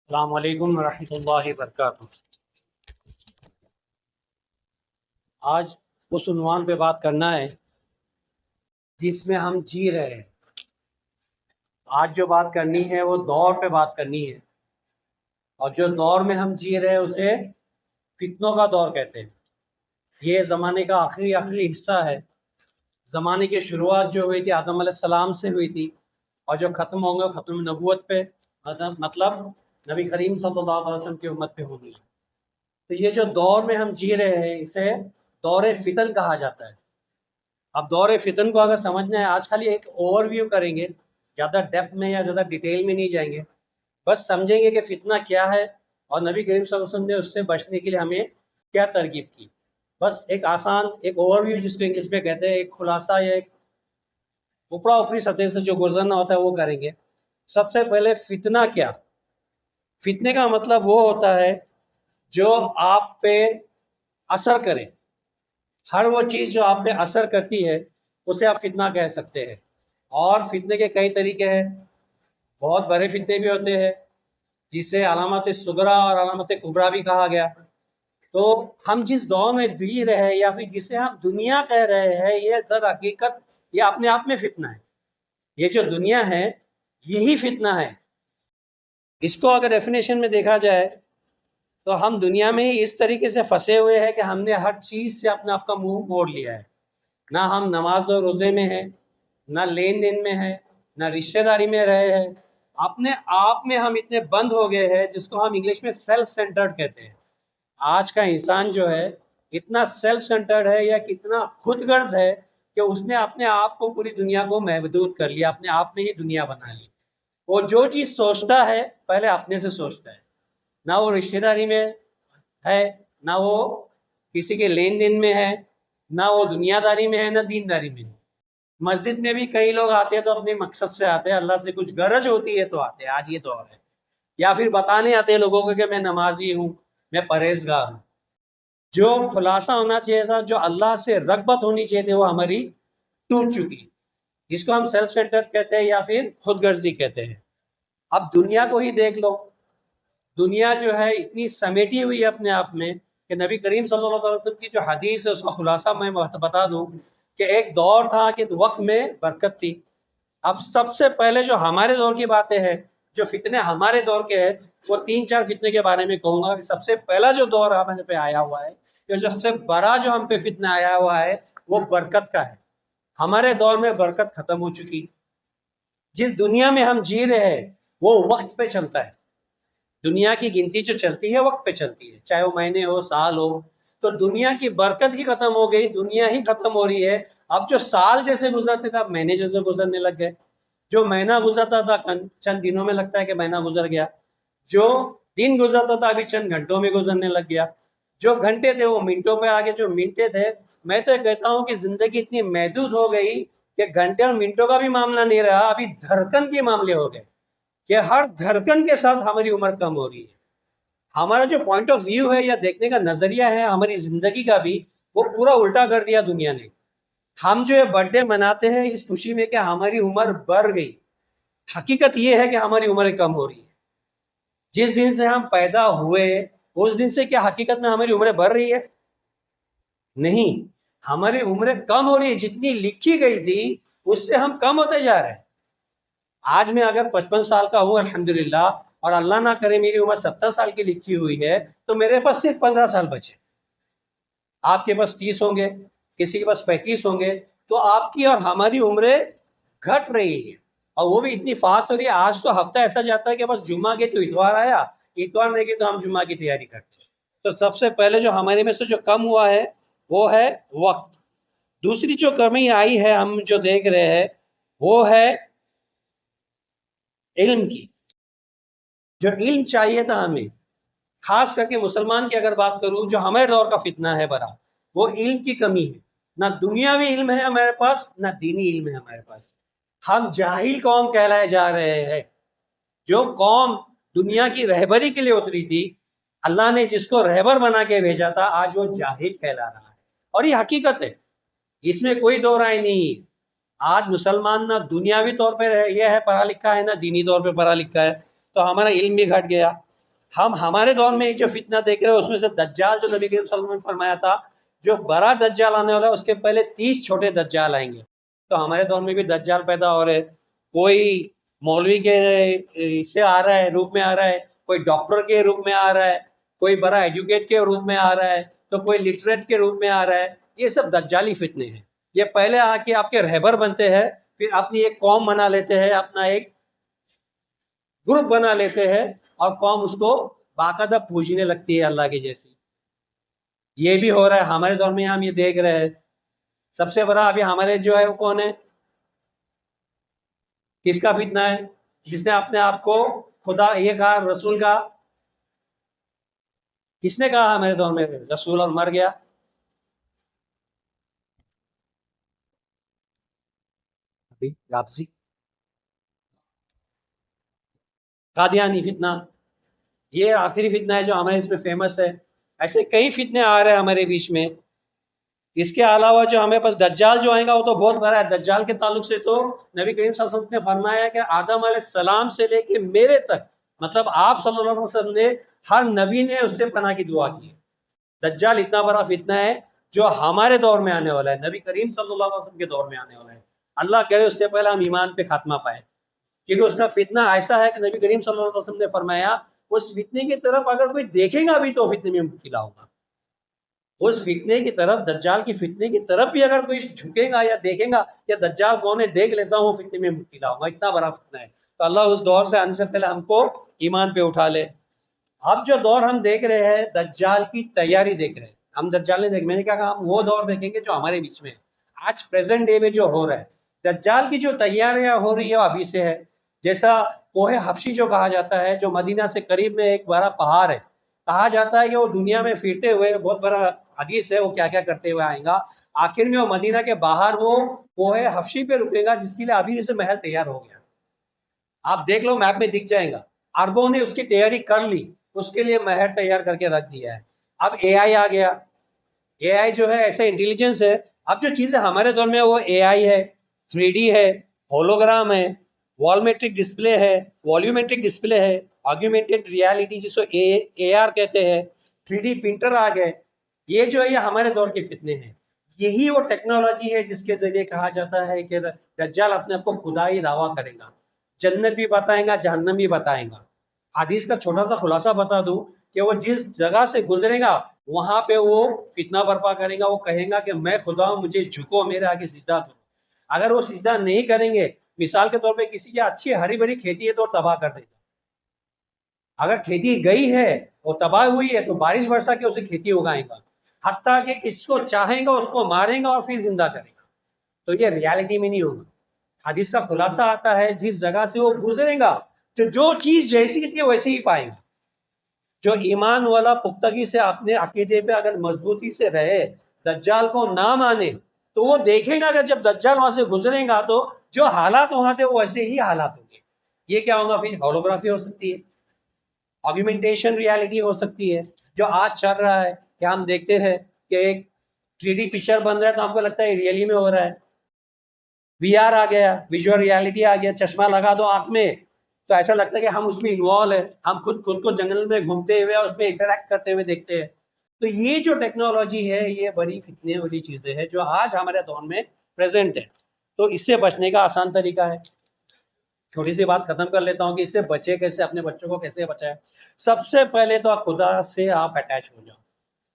السلام علیکم ورحمۃ اللہ وبرکاتہ۔ آج اس عنوان پہ بات کرنا ہے جس میں ہم جی رہے ہیں۔ آج جو بات کرنی ہے وہ دور پہ بات کرنی ہے، اور جو دور میں ہم جی رہے ہیں اسے فتنوں کا دور کہتے ہیں۔ یہ زمانے کا آخری حصہ ہے۔ زمانے کی شروعات جو ہوئی تھی آدم علیہ السلام سے ہوئی تھی، اور جو ختم ہوں گے ختم نبوت پہ، مطلب نبی کریم صلی اللہ علیہ وسلم کی امت پہ ہوگی۔ تو یہ جو دور میں ہم جی رہے ہیں اسے دور فتن کہا جاتا ہے۔ اب دور فتن کو اگر سمجھنا ہے، آج خالی ایک اوور ویو کریں گے، زیادہ ڈیپتھ میں یا زیادہ ڈیٹیل میں نہیں جائیں گے، بس سمجھیں گے کہ فتنہ کیا ہے اور نبی کریم صلی اللہ علیہ وسلم نے اس سے بچنے کے لیے ہمیں کیا ترغیب کی۔ بس ایک آسان ایک اوور ویو، جس کو انگلش میں کہتے ہیں، ایک خلاصہ یا ایک اوپرا اوپری سطح سے جو گزرنا ہوتا ہے وہ کریں گے۔ سب سے پہلے فتنہ کیا؟ فتنے کا مطلب وہ ہوتا ہے جو آپ پہ اثر کرے۔ ہر وہ چیز جو آپ پہ اثر کرتی ہے اسے آپ فتنہ کہہ سکتے ہیں۔ اور فتنے کے کئی طریقے ہیں، بہت بڑے فتنے بھی ہوتے ہیں جسے علامت صغریٰ اور علامت کبریٰ بھی کہا گیا۔ تو ہم جس دور میں جی رہے ہیں یا پھر جسے ہم دنیا کہہ رہے ہیں، یہ در حقیقت یہ اپنے آپ میں فتنہ ہے۔ یہ جو دنیا ہے یہی فتنہ ہے۔ اس کو اگر ڈیفینیشن میں دیکھا جائے تو ہم دنیا میں ہی اس طریقے سے پھنسے ہوئے ہیں کہ ہم نے ہر چیز سے اپنے آپ کا منہ موڑ لیا ہے۔ نہ ہم نماز و روزے میں ہیں، نہ لین دین میں ہیں، نہ رشتہ داری میں رہے ہیں۔ اپنے آپ میں ہم اتنے بند ہو گئے ہیں جس کو ہم انگلش میں سیلف سینٹرڈ کہتے ہیں۔ آج کا انسان جو ہے اتنا سیلف سینٹرڈ ہے یا کتنا خود غرض ہے کہ اس نے اپنے آپ کو پوری دنیا کو محدود کر لیا، اپنے آپ میں ہی دنیا بنا لی۔ وہ جو چیز سوچتا ہے پہلے اپنے سے سوچتا ہے، نہ وہ رشتہ داری میں ہے، نہ وہ کسی کے لین دین میں ہے، نہ وہ دنیا داری میں ہے، نہ دین داری میں ہے۔ مسجد میں بھی کئی لوگ آتے ہیں تو اپنے مقصد سے آتے ہیں، اللہ سے کچھ غرض ہوتی ہے تو آتے ہیں، آج یہ دور ہے۔ یا پھر بتانے آتے ہیں لوگوں کو کہ میں نمازی ہوں، میں پرہیزگار ہوں۔ جو خلاصہ ہونا چاہیے تھا، جو اللہ سے رغبت ہونی چاہیے تھی، وہ ہماری ٹوٹ چکی، جس کو ہم سیلف سینٹر کہتے ہیں یا پھر خود غرضی کہتے ہیں۔ اب دنیا کو ہی دیکھ لو، دنیا جو ہے اتنی سمیٹی ہوئی ہے اپنے آپ میں کہ نبی کریم صلی اللہ علیہ وسلم کی جو حدیث ہے اس کا خلاصہ میں بتا دوں کہ ایک دور تھا کہ وقت میں برکت تھی۔ اب سب سے پہلے جو ہمارے دور کی باتیں ہیں، جو فتنے ہمارے دور کے ہیں، وہ 3-4 فتنے کے بارے میں کہوں گا کہ سب سے پہلا جو دور ہمارے پہ آیا ہوا ہے، جو سب سے بڑا جو ہم پہ فتنہ آیا ہوا ہے، وہ برکت کا ہے۔ ہمارے دور میں برکت ختم ہو چکی۔ جس دنیا میں ہم جی رہے ہیں وہ وقت پہ چلتا ہے۔ دنیا کی گنتی جو چلتی ہے وقت پہ چلتی ہے، چاہے وہ مہینے ہو، سال ہو۔ تو دنیا کی برکت ہی ختم ہو گئی، دنیا ہی ختم ہو رہی ہے۔ اب جو سال جیسے گزرتے تھے اب مہینے جیسے گزرنے لگ گئے۔ جو مہینہ گزرتا تھا چند دنوں میں لگتا ہے کہ مہینہ گزر گیا۔ جو دن گزرتا تھا ابھی چند گھنٹوں میں گزرنے لگ گیا۔ جو گھنٹے تھے وہ منٹوں پہ آگے، جو منٹیں تھے، میں تو کہتا ہوں کہ زندگی اتنی محدود ہو گئی کہ گھنٹے اور منٹوں کا بھی معاملہ نہیں رہا، ابھی دھڑکن کے معاملے ہو گئے کہ ہر دھڑکن کے ساتھ ہماری عمر کم ہو رہی ہے۔ ہمارا جو پوائنٹ آف ویو ہے یا دیکھنے کا نظریہ ہے ہماری زندگی کا بھی، وہ پورا الٹا کر دیا دنیا نے۔ ہم جو برتھ ڈے مناتے ہیں اس خوشی میں کہ ہماری عمر بڑھ گئی، حقیقت یہ ہے کہ ہماری عمریں کم ہو رہی ہے۔ جس دن سے ہم پیدا ہوئے اس دن سے کیا حقیقت میں ہماری عمریں بڑھ رہی ہے؟ نہیں، ہماری عمریں کم ہو رہی ہے۔ جتنی لکھی گئی تھی اس سے ہم کم ہوتے جا رہے ہیں۔ آج میں اگر 55 سال کا ہوں الحمدللہ، اور اللہ نہ کرے میری عمر 70 سال کی لکھی ہوئی ہے، تو میرے پاس صرف 15 سال بچے۔ آپ کے پاس 30 ہوں گے، کسی کے پاس 35 ہوں گے۔ تو آپ کی اور ہماری عمریں گھٹ رہی ہیں، اور وہ بھی اتنی فاسٹ ہو رہی ہے۔ آج تو ہفتہ ایسا جاتا ہے کہ بس جمعہ کے تو اتوار آیا، اتوار نہیں گئی تو ہم جمعہ کی تیاری کرتے ہیں۔ تو سب سے پہلے جو ہمارے میں سے جو کم ہوا ہے وہ ہے وقت۔ دوسری جو کمی آئی ہے ہم جو دیکھ رہے ہیں وہ ہے علم کی۔ جو علم چاہیے تھا ہمیں، خاص کر کے مسلمان کی اگر بات کروں، جو ہمارے دور کا فتنہ ہے بڑا، وہ علم کی کمی ہے۔ نہ دنیاوی علم ہے ہمارے پاس، نہ دینی علم ہے ہمارے پاس۔ ہم جاہل قوم کہلائے جا رہے ہیں۔ جو قوم دنیا کی رہبری کے لیے اتری تھی، اللہ نے جس کو رہبر بنا کے بھیجا تھا، آج وہ جاہل کہلا رہا ہے، اور یہ حقیقت ہے، اس میں کوئی دو رائے نہیں۔ آج مسلمان نہ دنیاوی طور پہ یہ ہے پڑھا لکھا ہے، نہ دینی طور پہ پڑھا لکھا ہے۔ تو ہمارا علم بھی گھٹ گیا۔ ہم ہمارے دور میں جو فتنہ دیکھ رہے ہیں اس میں سے دجال جو نبی کریم صلی اللہ علیہ وسلم نے فرمایا تھا جو بڑا دجال آنے والا ہے اس کے پہلے 30 چھوٹے دجال آئیں گے. تو ہمارے دور میں بھی دجال پیدا ہو رہے. کوئی مولوی کے سے آ رہا ہے روپ میں آ رہا ہے, کوئی ڈاکٹر کے روپ میں آ رہا ہے, کوئی بڑا ایجوکیٹ کے روپ میں آ رہا ہے, تو کوئی لٹریٹ کے روپ میں آ رہا ہے. یہ سب دجالی فتنے ہیں. یہ پہلے آ کے آپ کے رہبر بنتے ہیں, پھر اپنی ایک قوم بنا لیتے ہیں, اپنا ایک گروپ بنا لیتے ہیں اور قوم اس کو باقاعدہ پوجنے لگتی ہے اللہ کی جیسی. یہ بھی ہو رہا ہے ہمارے دور میں, ہم یہ دیکھ رہے ہیں. سب سے بڑا ابھی ہمارے جو ہے وہ کون ہے, کس کا فتنہ ہے, جس نے اپنے آپ کو خدا یہ کہا, رسول کا, کس نے کہا ہمارے دور میں رسول اور مر گیا؟ قادیانی فتنہ, یہ آخری فتنہ ہے جو ہمارے اس میں فیمس ہے. ایسے کئی فتنے آ رہے ہیں ہمارے بیچ میں. اس کے علاوہ جو ہمیں پاس دجال جو آئے گا وہ تو بہت بڑا ہے. دجال کے تعلق سے تو نبی کریم صلی اللہ علیہ وسلم نے فرمایا کہ آدم علیہ السلام سے لے کے میرے تک, مطلب آپ صلی اللہ علیہ وسلم نے, ہر نبی نے اس سے پناہ کی دعا کی. دجال اتنا بڑا فتنہ ہے جو ہمارے دور میں آنے والا ہے, نبی کریم صلی اللہ علیہ وسلم کے دور میں آنے والا ہے. اللہ کرے اس سے پہلے ہم ایمان پہ خاتمہ پائے, کیونکہ اس کا فتنہ ایسا ہے کہ نبی کریم صلی اللہ علیہ وسلم نے فرمایا اس فتنے کی طرف اگر کوئی دیکھے گا بھی تو فتنے میں مبتلا ہوگا. اس فتنے کی طرف, دجال کی فتنے کی طرف بھی اگر کوئی جھکے گا یا دیکھے گا یا دجال کون ہے دیکھ لیتا ہوں, فتنے میں مبتلا ہوگا. اتنا بڑا فتنہ ہے. تو اللہ اس دور سے آنے سے پہلے ہم کو ایمان پہ اٹھا لے. اب جو دور ہم دیکھ رہے ہیں دجال کی تیاری دیکھ رہے ہیں ہم. دجال نہیں دیکھ, میں نے کہا کہ ہم وہ دور دیکھیں گے جو ہمارے بیچ میں آج پریزنٹ ڈے میں جو ہو رہا ہے. دجال کی جو تیاریاں ہو رہی ہے وہ ابھی سے ہے. جیسا کوہ حبشی جو کہا جاتا ہے, جو مدینہ سے قریب میں ایک بڑا پہاڑ ہے, کہا جاتا ہے کہ وہ دنیا میں پھرتے ہوئے, بہت بڑا حدیث ہے, وہ کیا کیا کرتے ہوئے آئیں گا. آخر میں وہ مدینہ کے باہر وہ کوہ حبشی پہ رکے گا, جس کے لیے ابھی سے محل تیار ہو گیا. آپ دیکھ لو میپ میں دکھ جائیں گا. عربوں نے اس کی تیاری کر لی, اس کے لیے محل تیار کر کے رکھ دیا ہے. اب اے آئی آ گیا. اے آئی جو ہے ایسے انٹیلیجنس ہے. اب جو چیزیں ہمارے دور میں وہ اے آئی ہے, 3D ہے, ہولوگرام ہے, والمیٹرک ڈسپلے ہے, والیومیٹرک ڈسپلے ہے, آگیومنٹڈ ریالٹی جس کو اے آر کہتے ہیں, 3D پرنٹر آ گئے. یہ جو ہے یہ ہمارے دور کے فتنے ہیں. یہی وہ ٹیکنالوجی ہے جس کے ذریعے کہا جاتا ہے کہ دجال اپنے آپ کو خدائی دعویٰ کرے گا, جنت بھی بتائیں گا, جہنم بھی بتائیں گا. حدیث کا چھوٹا سا خلاصہ بتا دوں کہ وہ جس جگہ سے گزرے گا وہاں پہ وہ فتنہ برپا کرے گا. وہ کہے گا کہ میں خدا ہوں, مجھے جھکو, میرے آگے سجدہ کرو. اگر وہ سجدہ نہیں کریں گے, مثال کے طور پہ کسی کی اچھی ہری بھری کھیتی ہے تو تباہ کر دے گا. اگر کھیتی گئی ہے وہ تباہ ہوئی ہے تو بارش برسا کے اسے کھیتی اگائے گا, حتیٰ کہ کس کو چاہیں گا اس کو ماریں گا اور پھر زندہ کرے گا. تو یہ ریالٹی میں نہیں ہوگا. حدیث کا خلاصہ آتا ہے جس جگہ سے وہ گزرے گا جو چیز جیسی تھی ویسی ہی پائے گا. جو ایمان والا پختگی سے اپنے عقیدے پہ اگر مضبوطی سے رہے, دجال کو نہ مانے, تو وہ دیکھے گا کہ جب دجال وہاں سے گزرے گا تو جو حالات وہاں تھے وہ ویسے ہی حالات ہوں گے. یہ کیا ہوگا پھر؟ ہولوگرافی ہو سکتی ہے, آگیومنٹیشن ریالٹی ہو سکتی ہے, جو آج چل رہا ہے کہ ہم دیکھتے ہیں کہ ایک 3D پکچر بن رہا ہے تو ہم کو لگتا ہے ریئلی میں ہو رہا ہے. وی آر آ گیا, ویژول ریالٹی آ گیا, چشمہ لگا دو آنکھ میں تو ایسا لگتا ہے کہ ہم اس میں انوالو ہیں, ہم خود کو جنگل میں گھومتے ہوئے اور اس میں انٹریکٹ کرتے ہوئے دیکھتے ہیں. تو یہ جو ٹیکنالوجی ہے یہ بڑی فتنے والی چیزیں ہیں جو آج ہمارے دور میں پریزنٹ ہے. تو اس سے بچنے کا آسان طریقہ ہے, چھوٹی سی بات ختم کر لیتا ہوں کہ اس سے بچے کیسے, اپنے بچوں کو کیسے بچائے. سب سے پہلے تو خدا سے آپ اٹیچ ہو جاؤ,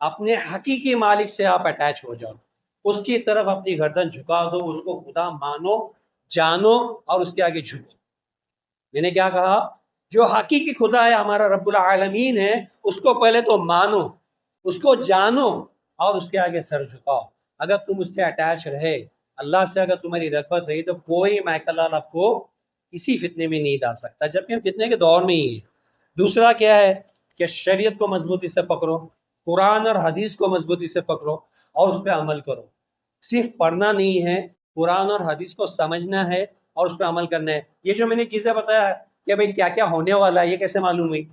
اپنے حقیقی مالک سے آپ اٹیچ ہو جاؤ, اس کی طرف اپنی گردن جھکا دو, اس کو خدا مانو, جانو اور اس کے آگے جھکو. میں نے کیا کہا؟ جو حقیقی خدا ہے, ہمارا رب العالمین ہے, اس کو پہلے تو مانو, اس کو جانو اور اس کے آگے سر جھکاؤ. اگر تم اس سے اٹیچ رہے, اللہ سے اگر تمہاری رغبت رہی, تو کوئی مائیکل لال آپ کو کسی فتنے میں نہیں ڈال سکتا, جبکہ ہم فتنے کے دور میں ہی ہیں. دوسرا کیا ہے کہ شریعت کو مضبوطی سے پکڑو, قرآن اور حدیث کو مضبوطی سے پکڑو اور اس پہ عمل کرو. صرف پڑھنا نہیں ہے, قرآن اور حدیث کو سمجھنا ہے اور اس پہ عمل کرنا ہے. یہ جو میں نے چیزیں بتایا کہ بھئی کیا کیا ہونے والا ہے, یہ کیسے معلوم ہوئی؟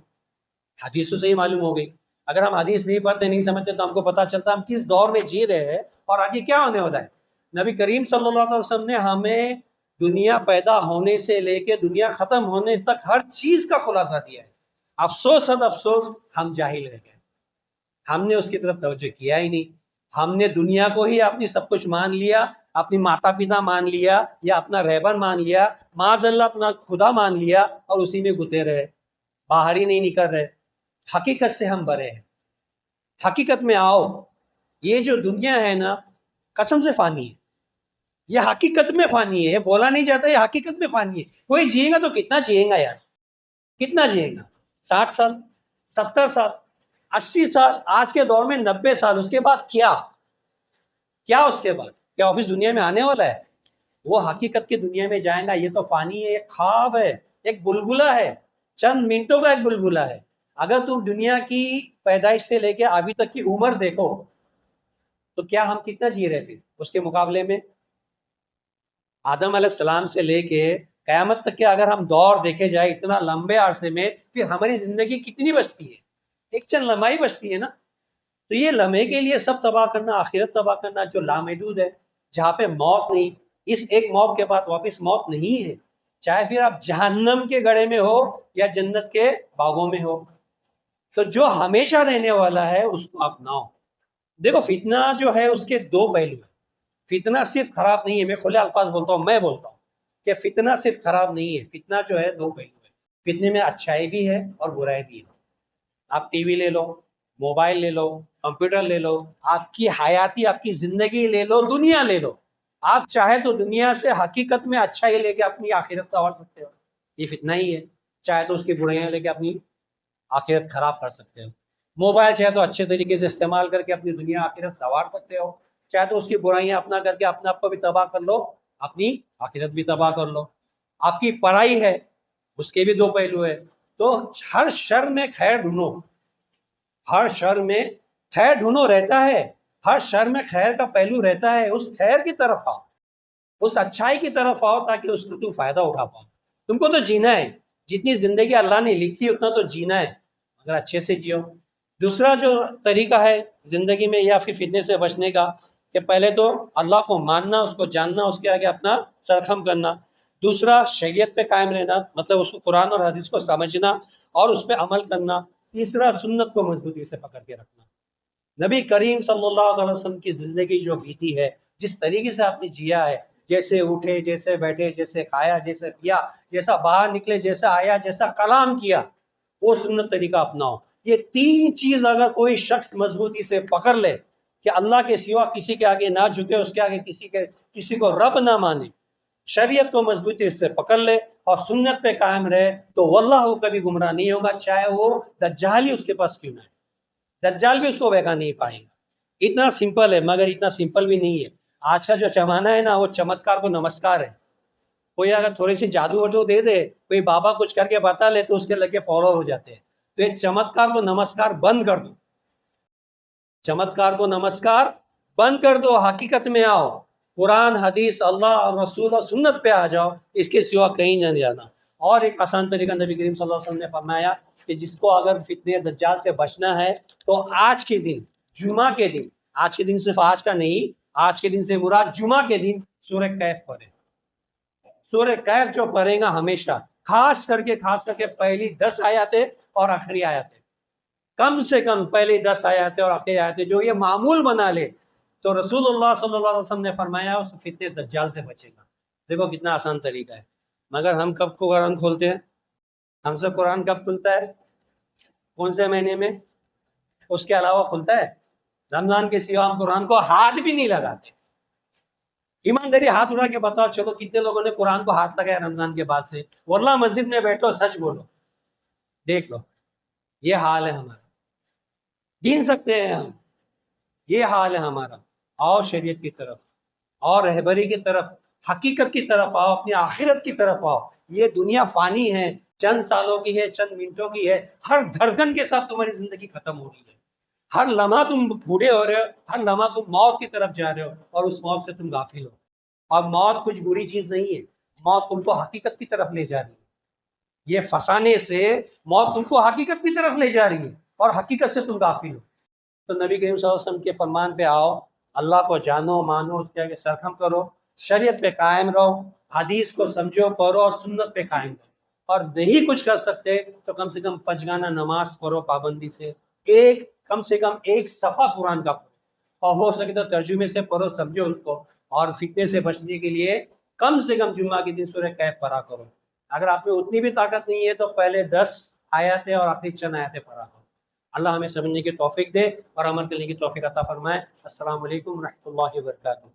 حدیثوں سے ہی معلوم ہو گئی. اگر ہم حدیث نہیں پڑھتے, نہیں سمجھتے, تو ہم کو پتہ چلتا ہم کس دور میں جی رہے ہیں اور آگے کیا ہونے والا ہے. نبی کریم صلی اللہ علیہ وسلم نے ہمیں دنیا پیدا ہونے سے لے کے دنیا ختم ہونے تک ہر چیز کا خلاصہ دیا ہے. افسوس حد افسوس ہم جاہل رہ گئے، ہم نے اس کی طرف توجہ کیا ہی نہیں، ہم نے دنیا کو ہی اپنی سب کچھ مان لیا، اپنی ماتا پتا مان لیا یا اپنا رہبر مان لیا، معاذ اللہ اپنا خدا مان لیا اور اسی میں گھتے رہے، باہر ہی نہیں نکل رہے۔ حقیقت سے ہم برے ہیں، حقیقت میں آؤ، یہ جو دنیا ہے نا قسم سے فانی ہے، یہ حقیقت میں فانی ہے، یہ بولا نہیں جاتا، یہ حقیقت میں فانی ہے۔ کوئی جیے گا تو کتنا جیے گا یار، کتنا جیے گا؟ 60 سال، 70 سال، 80 سال، آج کے دور میں 90 سال، اس کے بعد کیا اس کے بعد کیا آفس دنیا میں آنے والا ہے؟ وہ حقیقت کی دنیا میں جائیں گا، یہ تو فانی ہے، ایک خواب ہے، ایک بلبلہ ہے، چند منٹوں کا ایک بلبلہ ہے۔ اگر تم دنیا کی پیدائش سے لے کے ابھی تک کی عمر دیکھو تو کیا ہم کتنا جی رہے تھے اس کے مقابلے میں؟ آدم علیہ السلام سے لے کے قیامت تک کے اگر ہم دور دیکھے جائے اتنا لمبے عرصے میں، پھر ہماری زندگی کتنی بچتی ہے؟ ایک چند لمحہ ہی بچتی ہے نا۔ تو یہ لمحے کے لیے سب تباہ کرنا، آخرت تباہ کرنا جو لامحدود ہے، جہاں پہ موت نہیں، اس ایک موت کے بعد واپس موت نہیں ہے، چاہے پھر آپ جہنم کے گڑھے میں ہو یا جنت کے باغوں میں ہو، تو جو ہمیشہ رہنے والا ہے اس کو اپناؤ۔ دیکھو فتنہ جو ہے اس کے دو پہلو ہیں، فتنہ صرف خراب نہیں ہے، میں کھلے الفاظ بولتا ہوں، میں بولتا ہوں کہ فتنہ صرف خراب نہیں ہے، فتنہ جو ہے دو پہلو ہے، فتنے میں اچھائی بھی ہے اور برائی بھی ہے۔ آپ ٹی وی لے لو، موبائل لے لو، کمپیوٹر لے لو، آپ کی حیاتی، آپ کی زندگی لے لو، دنیا لے لو، آپ چاہے تو دنیا سے حقیقت میں اچھائی لے کے اپنی آخرت سنوار سکتے ہو، یہ فتنہ ہی ہے۔ چاہے تو اس کی برائیاں لے کے اپنی آخرت خراب کر سکتے ہو۔ موبائل چاہے تو اچھے طریقے سے استعمال کر کے اپنی دنیا آخرت سنوار سکتے ہو، چاہے تو اس کی برائیاں اپنا کر کے اپنے آپ کو بھی تباہ کر لو، اپنی آخرت بھی تباہ کر لو۔ آپ کی پڑھائی ہے، اس کے بھی دو پہلو ہے، تو ہر شر میں خیر ڈھونڈو، ہر شر میں خیر ڈھونڈو رہتا ہے، ہر شر میں خیر کا پہلو رہتا ہے، اس خیر کی طرف آؤ، اس اچھائی کی طرف آؤ تاکہ اس کو تم فائدہ اٹھا پاؤ۔ تم کو تو جینا ہے، جتنی زندگی اللہ نے لکھی ہے اتنا تو جینا ہے، اگر اچھے سے جیو۔ دوسرا جو طریقہ ہے زندگی میں یا پھر فتنے سے بچنے کا، کہ پہلے تو اللہ کو ماننا، اس کو جاننا، اس کے آگے اپنا سر خم کرنا۔ دوسرا شریعت پہ قائم رہنا، مطلب اس کو قرآن اور حدیث کو سمجھنا اور اس پہ عمل کرنا۔ تیسرا سنت کو مضبوطی سے پکڑ کے رکھنا۔ نبی کریم صلی اللہ علیہ وسلم کی زندگی جو بیتی ہے، جس طریقے سے آپ نے جیا ہے، جیسے اٹھے، جیسے بیٹھے، جیسے کھایا، جیسے پیا، جیسا باہر نکلے، جیسا آیا، جیسا کلام کیا، وہ سنت طریقہ اپناؤ۔ یہ تین چیز اگر کوئی شخص مضبوطی سے پکڑ لے کہ اللہ کے سوا کسی کے آگے نہ جھکے، اس کے آگے کسی کو رب نہ مانے، شریعت کو مضبوطی سے پکڑ لے اور سنت پہ قائم رہے، تو واللہ وہ کبھی گمراہ نہیں ہوگا، چاہے وہ دجال ہی اس کے پاس کیوں نہ ہے، دجال بھی اس کو بہکا نہیں پائے گا۔ اتنا سمپل ہے، مگر اتنا سمپل بھی نہیں ہے۔ آج کا جو زمانہ ہے نا، وہ چمتکار کو نمسکار ہے۔ کوئی اگر تھوڑی سی جادو وادو دے دے، کوئی بابا کچھ کر کے بتا لے تو اس کے لگے فالو ہو جاتے ہیں۔ تو یہ چمتکار کو نمسکار بند کر دو، چمتکار کو نمسکار بند کر دو، حقیقت میں آؤ، قرآن، حدیث، اللہ اور رسول اور سنت پہ آ جاؤ، اس کے سوا کہیں نہ جانا۔ اور ایک آسان طریقہ نبی کریم صلی اللہ علیہ وسلم نے فرمایا کہ جس کو اگر فتنے دجال سے بچنا ہے تو آج کے دن، جمعہ کے دن، آج کے دن صرف آج کا نہیں، آج کے دن سے مراد جمعہ کے دن سورہ کہف پڑھے۔ سورہ کہف جو پڑھے گا ہمیشہ، خاص کر کے پہلی 10 آیاتیں اور آخری آیاتیں، کم سے کم پہلی 10 آیاتیں اور آخری آیاتیں جو یہ معمول بنا لے، تو رسول اللہ صلی اللہ علیہ وسلم نے فرمایا اس فتنے دجال سے بچے گا۔ دیکھو کتنا آسان طریقہ ہے، مگر ہم کب قرآن کھولتے ہیں؟ ہم سے قرآن کب کھلتا ہے؟ کون سے مہینے میں؟ اس کے علاوہ کھلتا ہے؟ رمضان کے سوا ہم قرآن کو ہاتھ بھی نہیں لگاتے۔ ایمانداری ہاتھ اٹھا کے بتاؤ، چلو کتنے لوگوں نے قرآن کو ہاتھ لگایا رمضان کے بعد سے؟ واللہ مسجد میں بیٹھو، سچ بولو، دیکھ لو، یہ حال ہے ہمارا، گن سکتے ہیں ہم، یہ حال ہے ہمارا۔ آؤ شریعت کی طرف، اور رہبری کی طرف، حقیقت کی طرف آؤ، اپنی آخرت کی طرف آؤ۔ یہ دنیا فانی ہے، چند سالوں کی ہے، چند منٹوں کی ہے، ہر دھڑکن کے ساتھ تمہاری زندگی ختم ہو رہی ہے، ہر لمحہ تم بوڑھے ہو رہے ہو، ہر لمحہ تم موت کی طرف جا رہے ہو، اور اس موت سے تم غافل ہو۔ اور موت کچھ بری چیز نہیں ہے، موت تم کو حقیقت کی طرف لے جا رہی ہے، یہ فسانے سے موت تم کو حقیقت کی طرف لے جا رہی ہے، اور حقیقت سے تم غافل ہو۔ تو نبی کریم صلی اللہ علیہ وسلم کے فرمان پہ آؤ، اللہ کو جانو، مانو، اس کے آگے سرخم کرو، شریعت پہ قائم رہو، حدیث کو سمجھو، پڑھو اور سنت پہ قائم رہو، اور نہیں کچھ کر سکتے تو کم سے کم 5 گانا نماز پڑھو پابندی سے، کم سے کم ایک صفحہ قرآن کا پڑھو، اور ہو سکے تو ترجمے سے پڑھو، سمجھو اس کو، اور فتنے سے بچنے کے لیے کم سے کم جمعہ کے دن سورہ کہف پڑھا کرو۔ اگر آپ میں اتنی بھی طاقت نہیں ہے تو پہلے 10 آیاتیں اور آخری چند آیاتیں پڑھا کرو۔ اللہ ہمیں سمجھنے کی توفیق دے اور عمل کرنے کی توفیق عطا فرمائے۔ السلام علیکم ورحمۃ اللہ وبرکاتہ۔